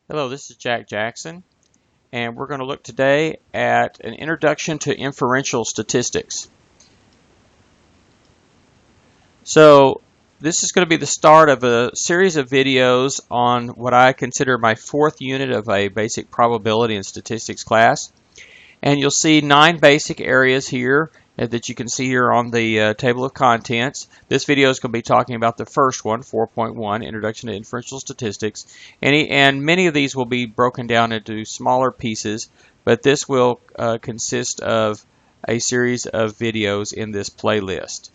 Hello, this is Jack Jackson, and we're going to look today at an introduction to inferential statistics. So, this is going to be the start of a series of videos on what I consider my fourth unit of a basic probability and statistics class. And you'll see 9 basic areas here that you can see here on the table of contents. This video is going to be talking about the first one, 4.1, Introduction to Inferential Statistics. And many of these will be broken down into smaller pieces, but this will consist of a series of videos in this playlist.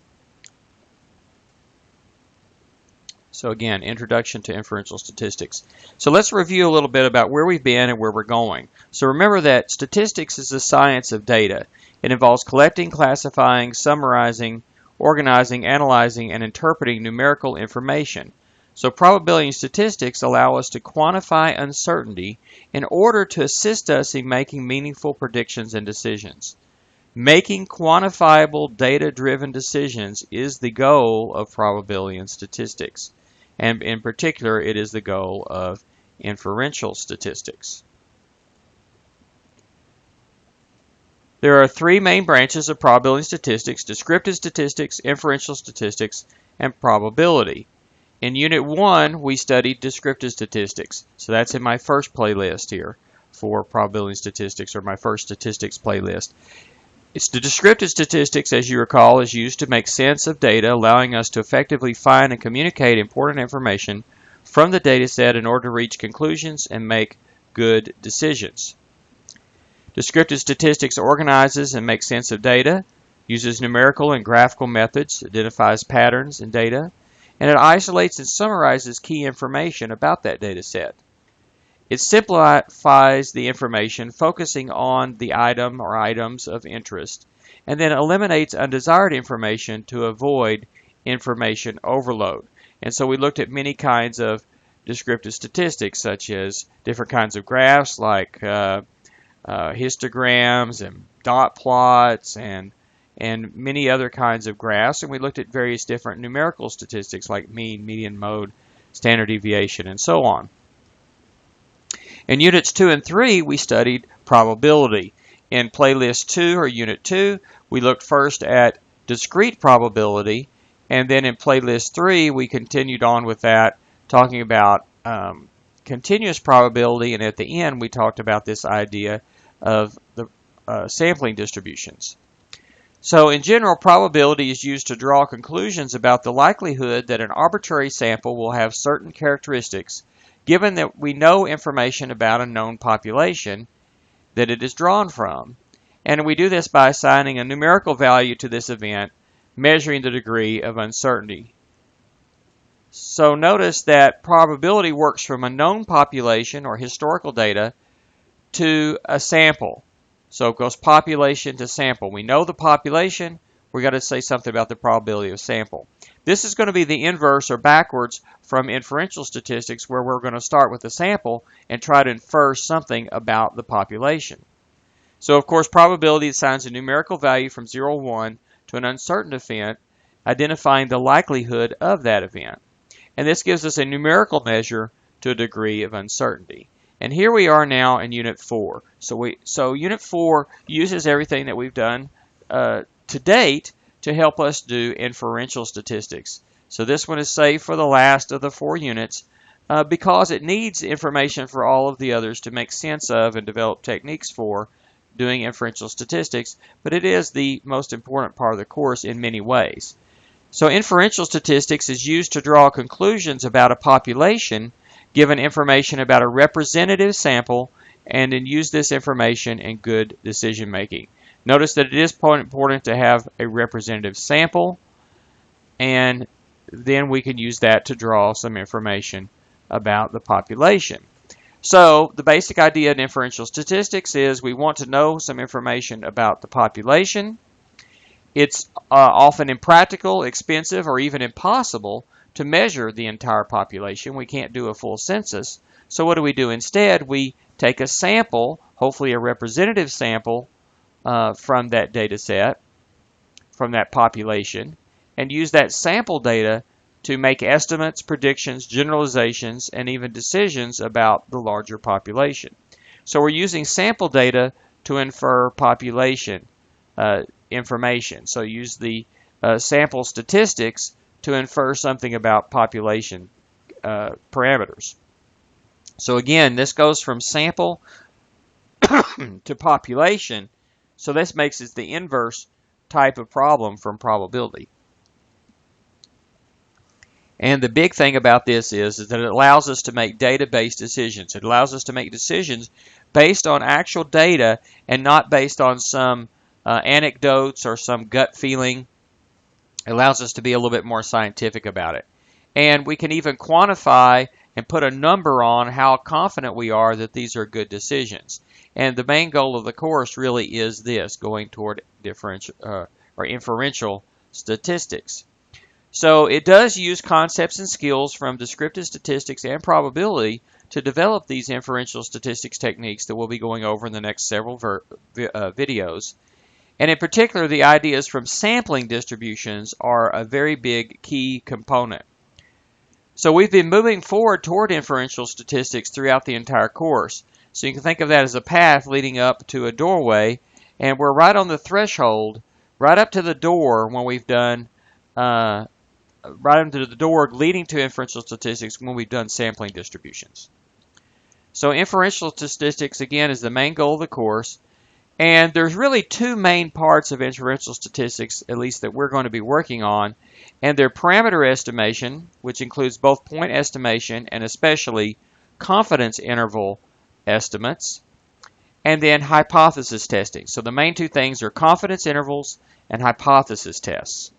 So again, Introduction to Inferential Statistics. So let's review a little bit about where we've been and where we're going. So remember that statistics is the science of data. It involves collecting, classifying, summarizing, organizing, analyzing, and interpreting numerical information. So probability and statistics allow us to quantify uncertainty in order to assist us in making meaningful predictions and decisions. Making quantifiable data-driven decisions is the goal of probability and statistics. And in particular, it is the goal of inferential statistics. There are 3 main branches of probability and statistics: descriptive statistics, inferential statistics, and probability. In Unit 1, we studied descriptive statistics. So that's in my first playlist here for probability and statistics, or my first statistics playlist. It's the descriptive statistics, as you recall, is used to make sense of data, allowing us to effectively find and communicate important information from the data set in order to reach conclusions and make good decisions. Descriptive statistics organizes and makes sense of data, uses numerical and graphical methods, identifies patterns in data, and it isolates and summarizes key information about that data set. It simplifies the information, focusing on the item or items of interest, and then eliminates undesired information to avoid information overload. And so we looked at many kinds of descriptive statistics, such as different kinds of graphs like histograms and dot plots and many other kinds of graphs. And we looked at various different numerical statistics like mean, median, mode, standard deviation, and so on. In Units 2 and 3, we studied probability. In Playlist 2, or Unit 2, we looked first at discrete probability, and then in Playlist 3, we continued on with that, talking about continuous probability, and at the end, we talked about this idea of the sampling distributions. So in general, probability is used to draw conclusions about the likelihood that an arbitrary sample will have certain characteristics, given that we know information about a known population that it is drawn from. And we do this by assigning a numerical value to this event, measuring the degree of uncertainty. So notice that probability works from a known population or historical data to a sample. So it goes population to sample. We know the population, we've got to say something about the probability of sample. This is going to be the inverse or backwards from inferential statistics, where we're going to start with the sample and try to infer something about the population. So of course, probability assigns a numerical value from 0 to 1 to an uncertain event, identifying the likelihood of that event. And this gives us a numerical measure to a degree of uncertainty. And here we are now in Unit 4. So Unit 4 uses everything that we've done to date to help us do inferential statistics. So this one is saved for the last of the 4 units because it needs information for all of the others to make sense of and develop techniques for doing inferential statistics, but it is the most important part of the course in many ways. So inferential statistics is used to draw conclusions about a population given information about a representative sample, and then use this information in good decision making. Notice that it is important to have a representative sample, and then we can use that to draw some information about the population. So the basic idea in inferential statistics is we want to know some information about the population. It's often impractical, expensive, or even impossible to measure the entire population. We can't do a full census. So what do we do instead? We take a sample, hopefully a representative sample, from that data set, from that population, and use that sample data to make estimates, predictions, generalizations, and even decisions about the larger population. So we're using sample data to infer population information. So use the sample statistics to infer something about population parameters. So again, this goes from sample to population. So this makes it the inverse type of problem from probability. And the big thing about this is that it allows us to make data-based decisions. It allows us to make decisions based on actual data and not based on some anecdotes or some gut feeling. It allows us to be a little bit more scientific about it. And we can even quantify and put a number on how confident we are that these are good decisions. And the main goal of the course really is this, going toward differential or inferential statistics. So it does use concepts and skills from descriptive statistics and probability to develop these inferential statistics techniques that we'll be going over in the next several videos. And in particular, the ideas from sampling distributions are a very big key component. So we've been moving forward toward inferential statistics throughout the entire course. So you can think of that as a path leading up to a doorway, and we're right on the threshold, right up to the door when we've done right into the door leading to inferential statistics when we've done sampling distributions. So inferential statistics, again, is the main goal of the course. And there's really two main parts of inferential statistics, at least that we're going to be working on. And they're parameter estimation, which includes both point estimation and especially confidence interval estimates, and then hypothesis testing. So the main two things are confidence intervals and hypothesis tests.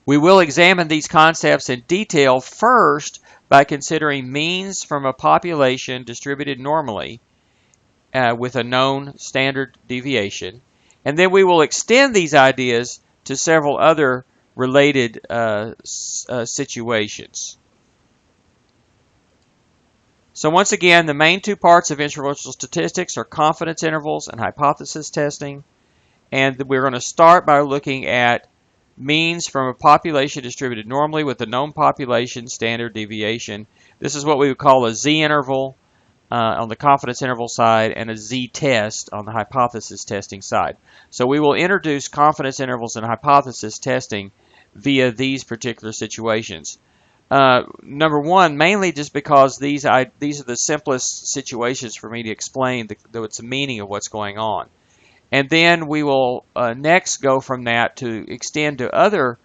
We will examine these concepts in detail first by considering means from a population distributed normally with a known standard deviation, and then we will extend these ideas to several other related situations. So once again, the main two parts of inferential statistics are confidence intervals and hypothesis testing, and we're going to start by looking at means from a population distributed normally with a known population standard deviation. This is what we would call a z-interval on the confidence interval side and a z-test on the hypothesis testing side. So we will introduce confidence intervals and hypothesis testing via these particular situations. Number one, mainly just because these are the simplest situations for me to explain the meaning of what's going on. And then we will next go from that to extend to other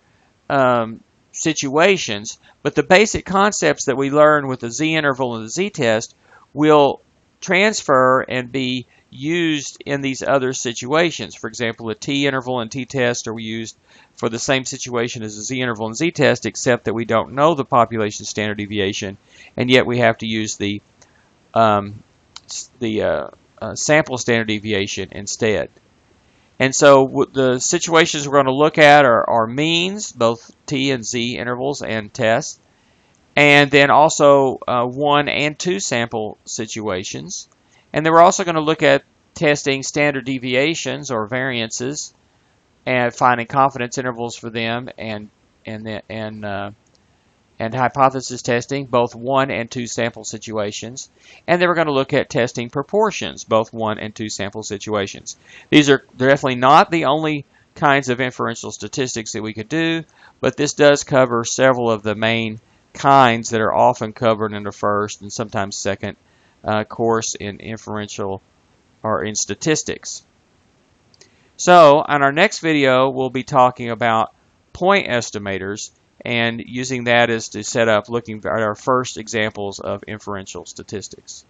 situations. But the basic concepts that we learn with the z-interval and the z-test will transfer and be used in these other situations. For example, a t-interval and t-test are used for the same situation as a z-interval and z-test, except that we don't know the population standard deviation, and yet we have to use the sample standard deviation instead. And so the situations we're going to look at are means, both t and z intervals and tests, and then also 1 and 2 sample situations. And then we're also going to look at testing standard deviations or variances and finding confidence intervals for them, and hypothesis testing, both 1 and 2 sample situations. And then we're going to look at testing proportions, both 1 and 2 sample situations. These are definitely not the only kinds of inferential statistics that we could do, but this does cover several of the main kinds that are often covered in the first and sometimes second course in inferential or in statistics. So on our next video, we'll be talking about point estimators and using that as to set up looking at our first examples of inferential statistics.